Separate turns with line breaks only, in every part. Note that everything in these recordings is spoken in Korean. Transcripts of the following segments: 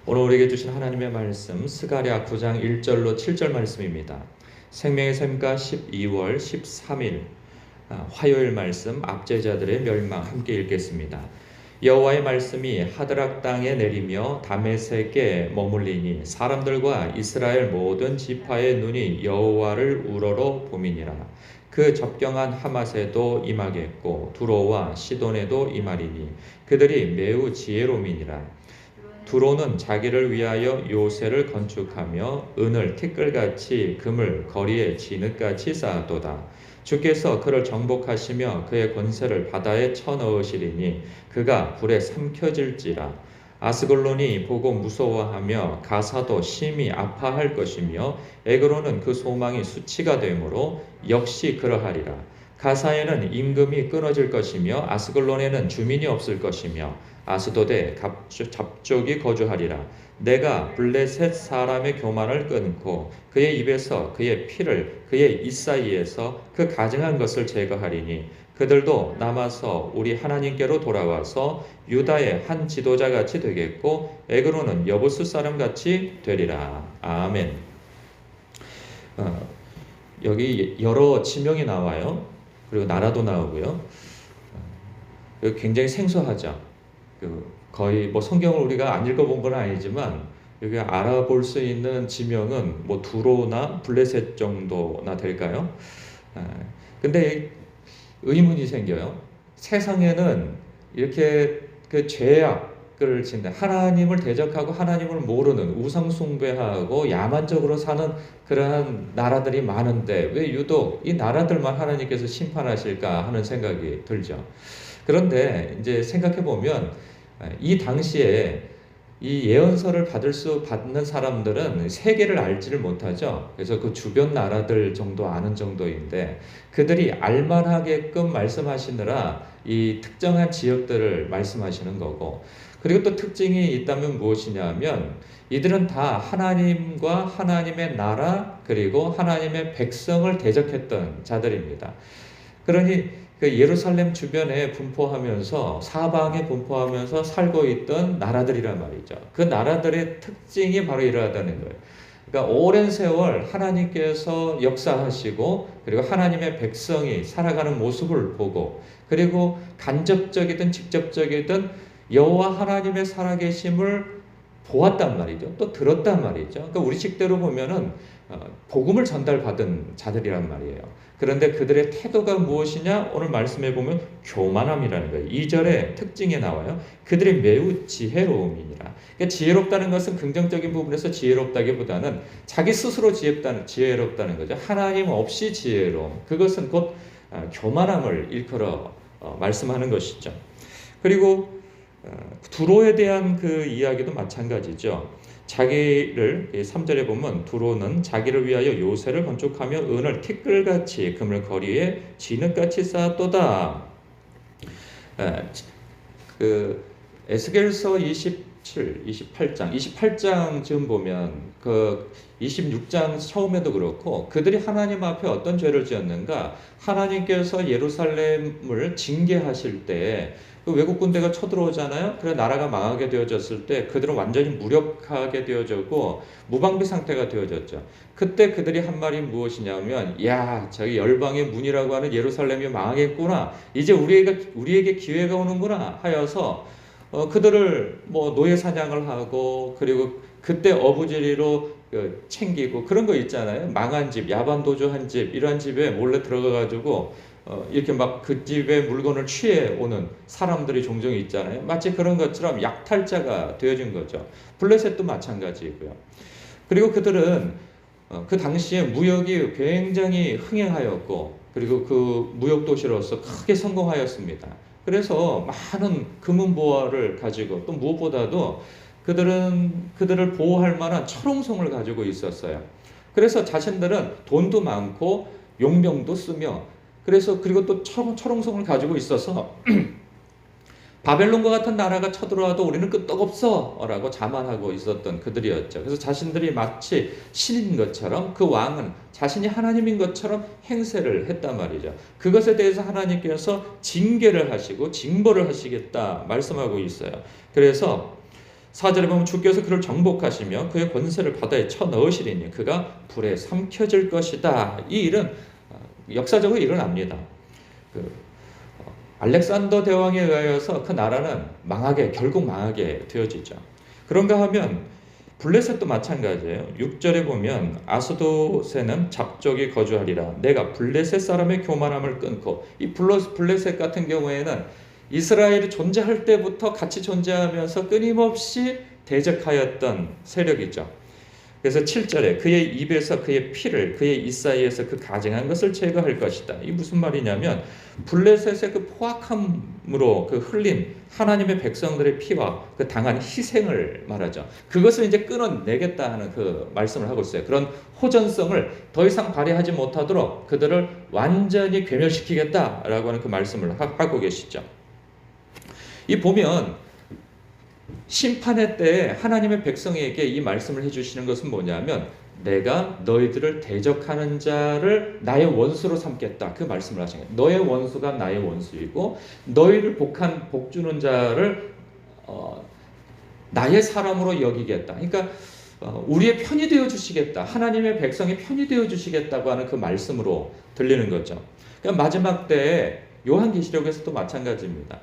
오늘 우리에게 주신 하나님의 말씀 스가랴 9장 1절로 7절 말씀입니다. 생명의 샘가 12월 13일 화요일 말씀 압제자들의 멸망 함께 읽겠습니다. 여호와의 말씀이 하드락 땅에 내리며 다메섹에 머물리니 사람들과 이스라엘 모든 지파의 눈이 여호와를 우러러 봄이니라. 그 접경한 하맛에도 임하겠고 두로와 시돈에도 임하리니 그들이 매우 지혜로움이니라. 두로는 자기를 위하여 요새를 건축하며 은을 티끌같이 금을 거리에 진흙같이 쌓았도다. 주께서 그를 정복하시며 그의 권세를 바다에 쳐넣으시리니 그가 불에 삼켜질지라. 아스글론이 보고 무서워하며 가사도 심히 아파할 것이며 에그로는 그 소망이 수치가 되므로 역시 그러하리라. 가사에는 임금이 끊어질 것이며 아스글론에는 주민이 없을 것이며 아스돗에 잡족이 거주하리라. 내가 블레셋 사람의 교만을 끊고 그의 입에서 그의 피를 그의 이사이에서 그 가증한 것을 제거하리니 그들도 남아서 우리 하나님께로 돌아와서 유다의 한 지도자같이 되겠고 에그로는 여부스 사람같이 되리라. 아멘. 여기 여러 지명이 나와요. 그리고 나라도 나오고요. 굉장히 생소하죠. 거의 성경을 우리가 안 읽어본 건 아니지만 여기 알아볼 수 있는 지명은 두로나 블레셋 정도나 될까요? 근데 의문이 생겨요. 세상에는 이렇게 죄악을 짓는 하나님을 대적하고 하나님을 모르는 우상 숭배하고 야만적으로 사는 그러한 나라들이 많은데 왜 유독 이 나라들만 하나님께서 심판하실까 하는 생각이 들죠. 그런데 이제 생각해 보면 이 당시에 이 예언서를 받는 사람들은 세계를 알지를 못하죠. 그래서 그 주변 나라들 정도 아는 정도인데 그들이 알만하게끔 말씀하시느라 이 특정한 지역들을 말씀하시는 거고, 그리고 또 특징이 있다면 무엇이냐면 이들은 다 하나님과 하나님의 나라 그리고 하나님의 백성을 대적했던 자들입니다. 그러니 그 예루살렘 주변에 분포하면서 사방에 분포하면서 살고 있던 나라들이란 말이죠. 그 나라들의 특징이 바로 이러하다는 거예요. 그러니까 오랜 세월 하나님께서 역사하시고 그리고 하나님의 백성이 살아가는 모습을 보고 그리고 간접적이든 직접적이든 여호와 하나님의 살아계심을 보았단 말이죠. 또 들었단 말이죠. 그러니까 우리 식대로 보면은 복음을 전달받은 자들이란 말이에요. 그런데 그들의 태도가 무엇이냐? 오늘 말씀해 보면 교만함이라는 거예요. 2절에 특징에 나와요. 그들이 매우 지혜로움이니라. 그러니까 지혜롭다는 것은 긍정적인 부분에서 지혜롭다기보다는 자기 스스로 지혜롭다는 거죠. 하나님 없이 지혜로움. 그것은 곧 교만함을 일컬어 말씀하는 것이죠. 그리고 두로에 대한 그 이야기도 마찬가지죠. 자기를 3절에 보면 두로는 자기를 위하여 요새를 건축하며 은을 티끌같이 금을 거리에 진흙같이 쌓았도다. 그 에스겔서 28장 지금 보면 그 26장 처음에도 그렇고 그들이 하나님 앞에 어떤 죄를 지었는가? 하나님께서 예루살렘을 징계하실 때 그 외국 군대가 쳐들어오잖아요. 그래 나라가 망하게 되어졌을 때 그들은 완전히 무력하게 되어졌고 무방비 상태가 되어졌죠. 그때 그들이 한 말이 무엇이냐면 야 저기 열방의 문이라고 하는 예루살렘이 망하겠구나. 이제 우리에게 기회가 오는구나 하여서 그들을 노예 사냥을 하고 그리고 그때 어부지리로 챙기고 그런 거 있잖아요. 망한 집, 야반 도주한 집 이런 집에 몰래 들어가 가지고 이렇게 막 그 집의 물건을 취해 오는 사람들이 종종 있잖아요. 마치 그런 것처럼 약탈자가 되어진 거죠. 블레셋도 마찬가지고요. 그리고 그들은 그 당시에 무역이 굉장히 흥행하였고 그리고 그 무역 도시로서 크게 성공하였습니다. 그래서 많은 금은보화를 가지고 또 무엇보다도 그들을 보호할 만한 철옹성을 가지고 있었어요. 그래서 자신들은 돈도 많고 용병도 쓰며 그리고 또 철옹성을 가지고 있어서 바벨론과 같은 나라가 쳐들어와도 우리는 끄떡없어 라고 자만하고 있었던 그들이었죠. 그래서 자신들이 마치 신인 것처럼 그 왕은 자신이 하나님인 것처럼 행세를 했단 말이죠. 그것에 대해서 하나님께서 징계를 하시고 징벌을 하시겠다 말씀하고 있어요. 그래서 4절에 보면 주께서 그를 정복하시며 그의 권세를 바다에 쳐넣으시리니 그가 불에 삼켜질 것이다. 이 일은 역사적으로 일어납니다. 그 알렉산더 대왕에 의하여서 그 나라는 결국 망하게 되어지죠. 그런가 하면 블레셋도 마찬가지예요. 6절에 보면 아스도세는 잡족이 거주하리라. 내가 블레셋 사람의 교만함을 끊고, 이 블레셋 같은 경우에는 이스라엘이 존재할 때부터 같이 존재하면서 끊임없이 대적하였던 세력이죠. 그래서 7절에 그의 입에서 그의 피를 그의 입 사이에서 그 가증한 것을 제거할 것이다. 이 무슨 말이냐면 블레셋의 그 포악함으로 그 흘린 하나님의 백성들의 피와 그 당한 희생을 말하죠. 그것을 이제 끊어내겠다 하는 그 말씀을 하고 있어요. 그런 호전성을 더 이상 발휘하지 못하도록 그들을 완전히 괴멸시키겠다라고 하는 그 말씀을 하고 계시죠. 이 보면 심판의 때에 하나님의 백성에게 이 말씀을 해주시는 것은 뭐냐면 내가 너희들을 대적하는 자를 나의 원수로 삼겠다. 그 말씀을 하신 거예요. 너의 원수가 나의 원수이고 너희를 복주는 자를 나의 사람으로 여기겠다. 그러니까 우리의 편이 되어 주시겠다. 하나님의 백성의 편이 되어 주시겠다고 하는 그 말씀으로 들리는 거죠. 그러니까 마지막 때에 요한계시록에서도 마찬가지입니다.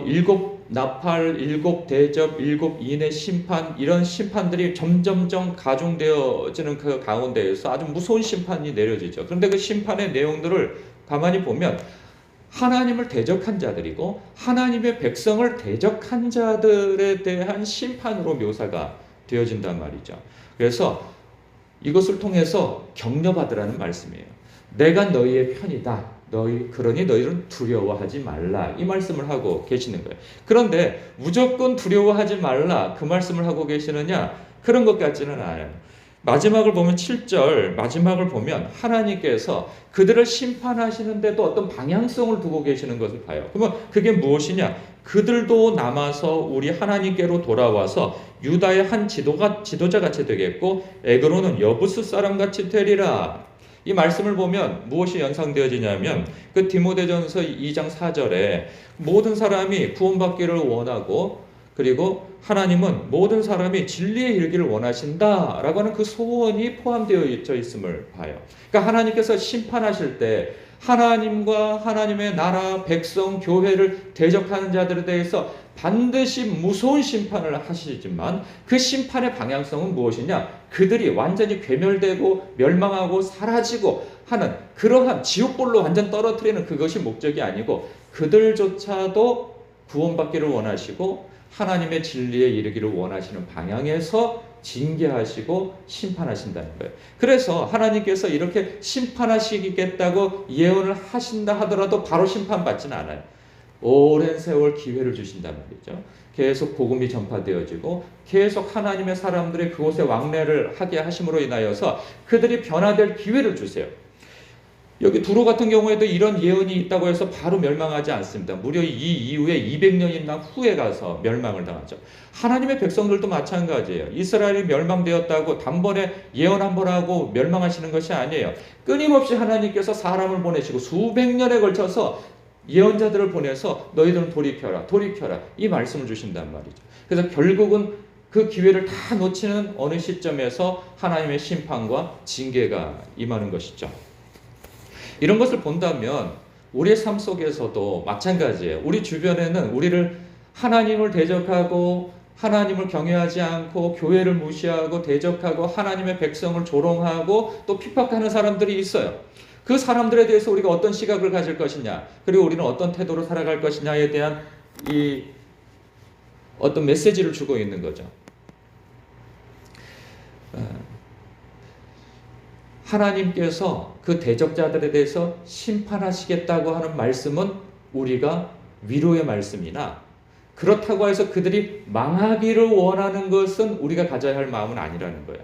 일곱 나팔, 일곱 대접, 일곱 인의 심판, 이런 심판들이 점점점 가중되어지는 그 가운데에서 아주 무서운 심판이 내려지죠. 그런데 그 심판의 내용들을 가만히 보면 하나님을 대적한 자들이고 하나님의 백성을 대적한 자들에 대한 심판으로 묘사가 되어진단 말이죠. 그래서 이것을 통해서 격려받으라는 말씀이에요. 내가 너희의 편이다. 그러니 너희는 두려워하지 말라. 이 말씀을 하고 계시는 거예요. 그런데 무조건 두려워하지 말라. 그 말씀을 하고 계시느냐? 그런 것 같지는 않아요. 마지막을 보면 7절 마지막을 보면 하나님께서 그들을 심판하시는데도 어떤 방향성을 두고 계시는 것을 봐요. 그러면 그게 무엇이냐? 그들도 남아서 우리 하나님께로 돌아와서 유다의 한 지도자같이 되겠고 에그로는 여부스 사람같이 되리라. 이 말씀을 보면 무엇이 연상되어지냐면 그 디모데전서 2장 4절에 모든 사람이 구원받기를 원하고 그리고 하나님은 모든 사람이 진리에 이르기를 원하신다라고 하는 그 소원이 포함되어 있음을 봐요. 그러니까 하나님께서 심판하실 때 하나님과 하나님의 나라, 백성, 교회를 대적하는 자들에 대해서 반드시 무서운 심판을 하시지만 그 심판의 방향성은 무엇이냐? 그들이 완전히 괴멸되고 멸망하고 사라지고 하는 그러한 지옥불로 완전 떨어뜨리는 그것이 목적이 아니고 그들조차도 구원받기를 원하시고 하나님의 진리에 이르기를 원하시는 방향에서 징계하시고 심판하신다는 거예요. 그래서 하나님께서 이렇게 심판하시겠다고 예언을 하신다 하더라도 바로 심판받지는 않아요. 오랜 세월 기회를 주신단 말이죠. 계속 복음이 전파되어지고 계속 하나님의 사람들이 그곳에 왕래를 하게 하심으로 인하여서 그들이 변화될 기회를 주세요. 여기 두로 같은 경우에도 이런 예언이 있다고 해서 바로 멸망하지 않습니다. 무려 이 이후에 200년이나 후에 가서 멸망을 당하죠. 하나님의 백성들도 마찬가지예요. 이스라엘이 멸망되었다고 단번에 예언 한 번 하고 멸망하시는 것이 아니에요. 끊임없이 하나님께서 사람을 보내시고 수백 년에 걸쳐서 예언자들을 보내서 너희들은 돌이켜라 이 말씀을 주신단 말이죠. 그래서 결국은 그 기회를 다 놓치는 어느 시점에서 하나님의 심판과 징계가 임하는 것이죠. 이런 것을 본다면 우리의 삶 속에서도 마찬가지예요. 우리 주변에는 우리를 하나님을 대적하고 하나님을 경외하지 않고 교회를 무시하고 대적하고 하나님의 백성을 조롱하고 또 핍박하는 사람들이 있어요. 그 사람들에 대해서 우리가 어떤 시각을 가질 것이냐, 그리고 우리는 어떤 태도로 살아갈 것이냐에 대한 이 어떤 메시지를 주고 있는 거죠. 하나님께서 그 대적자들에 대해서 심판하시겠다고 하는 말씀은 우리가 위로의 말씀이나 그렇다고 해서 그들이 망하기를 원하는 것은 우리가 가져야 할 마음은 아니라는 거예요.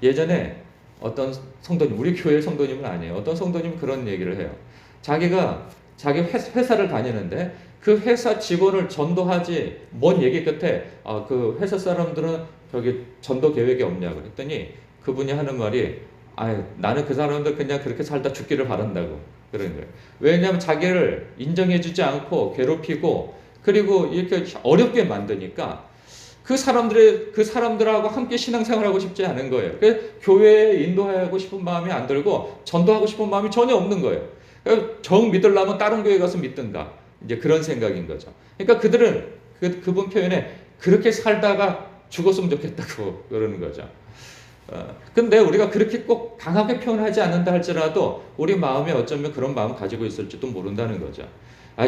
예전에 어떤 성도님, 우리 교회 성도님은 아니에요. 어떤 성도님은 그런 얘기를 해요. 자기가 자기 회사를 다니는데 그 회사 직원을 전도하지 뭔 얘기 끝에 그 회사 사람들은 저기 전도 계획이 없냐고 그랬더니 그분이 하는 말이 나는 그 사람들 그냥 그렇게 살다 죽기를 바란다고 그러는 거예요. 왜냐하면 자기를 인정해주지 않고 괴롭히고 그리고 이렇게 어렵게 만드니까 그 사람들하고 함께 신앙생활하고 싶지 않은 거예요. 그 교회에 인도하고 싶은 마음이 안 들고 전도하고 싶은 마음이 전혀 없는 거예요. 그러니까 정 믿으려면 다른 교회 가서 믿든가 이제 그런 생각인 거죠. 그러니까 그들은 그분 표현에 그렇게 살다가 죽었으면 좋겠다고 그러는 거죠. 근데 우리가 그렇게 꼭 강하게 표현하지 않는다 할지라도 우리 마음에 어쩌면 그런 마음 가지고 있을지도 모른다는 거죠.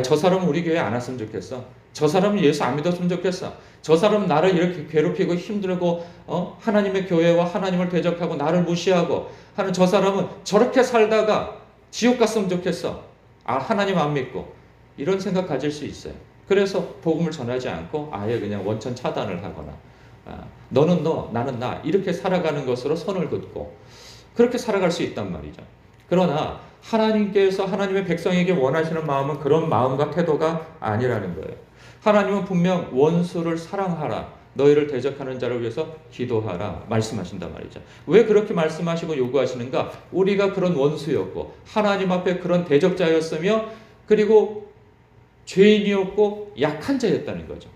저 사람은 우리 교회 안 왔으면 좋겠어. 저 사람은 예수 안 믿었으면 좋겠어. 저 사람은 나를 이렇게 괴롭히고 힘들고 하나님의 교회와 하나님을 대적하고 나를 무시하고 하는 저 사람은 저렇게 살다가 지옥 갔으면 좋겠어. 하나님 안 믿고 이런 생각 가질 수 있어요. 그래서 복음을 전하지 않고 아예 그냥 원천 차단을 하거나 너는 너, 나는 나 이렇게 살아가는 것으로 선을 긋고 그렇게 살아갈 수 있단 말이죠. 그러나 하나님께서 하나님의 백성에게 원하시는 마음은 그런 마음과 태도가 아니라는 거예요. 하나님은 분명 원수를 사랑하라, 너희를 대적하는 자를 위해서 기도하라 말씀하신단 말이죠. 왜 그렇게 말씀하시고 요구하시는가? 우리가 그런 원수였고 하나님 앞에 그런 대적자였으며 그리고 죄인이었고 약한 자였다는 거죠.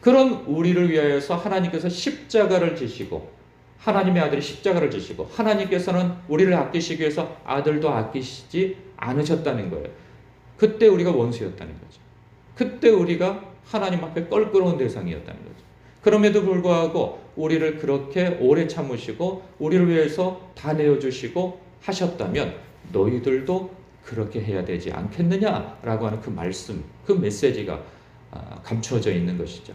그런 우리를 위하여서 하나님께서 십자가를 지시고 하나님의 아들이 십자가를 지시고 하나님께서는 우리를 아끼시기 위해서 아들도 아끼시지 않으셨다는 거예요. 그때 우리가 원수였다는 거죠. 그때 우리가 하나님 앞에 껄끄러운 대상이었다는 거죠. 그럼에도 불구하고 우리를 그렇게 오래 참으시고 우리를 위해서 다 내어주시고 하셨다면 너희들도 그렇게 해야 되지 않겠느냐라고 하는 그 말씀, 그 메시지가 감추어져 있는 것이죠.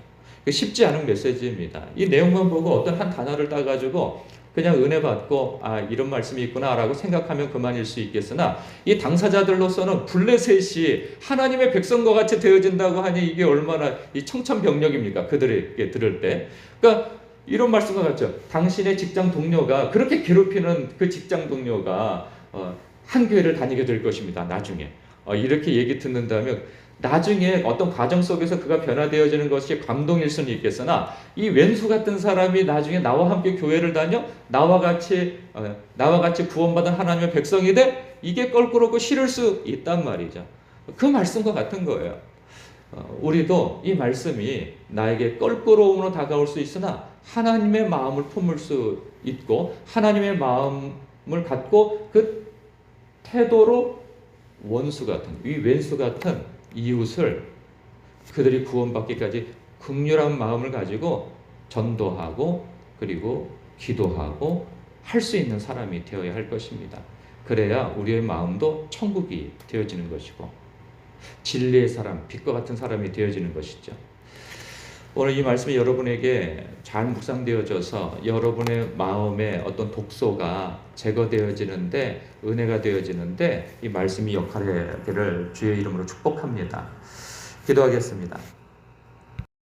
쉽지 않은 메시지입니다. 이 내용만 보고 어떤 한 단어를 따가지고 그냥 은혜 받고 이런 말씀이 있구나라고 생각하면 그만일 수 있겠으나 이 당사자들로서는 블레셋이 하나님의 백성과 같이 되어진다고 하니 이게 얼마나 이 청천벽력입니까? 그들에게 들을 때. 그러니까 이런 말씀과 같죠. 당신의 직장 동료가 그렇게 괴롭히는 그 직장 동료가 한 교회를 다니게 될 것입니다. 나중에. 이렇게 얘기 듣는다면 나중에 어떤 과정 속에서 그가 변화되어지는 것이 감동일 수는 있겠으나 이 왼수 같은 사람이 나중에 나와 함께 교회를 다녀 나와 같이 구원받은 하나님의 백성이 돼 이게 껄끄럽고 싫을 수 있단 말이죠. 그 말씀과 같은 거예요. 우리도 이 말씀이 나에게 껄끄러움으로 다가올 수 있으나 하나님의 마음을 품을 수 있고 하나님의 마음을 갖고 그 태도로 원수 같은 이 왼수 같은 이웃을 그들이 구원받기까지 긍휼한 마음을 가지고 전도하고 그리고 기도하고 할 수 있는 사람이 되어야 할 것입니다. 그래야 우리의 마음도 천국이 되어지는 것이고 진리의 사람, 빛과 같은 사람이 되어지는 것이죠. 오늘 이 말씀이 여러분에게 잘 묵상되어져서 여러분의 마음에 어떤 독소가 제거되어지는데 은혜가 되어지는데 이 말씀이 역할을 하기를 주의 이름으로 축복합니다. 기도하겠습니다.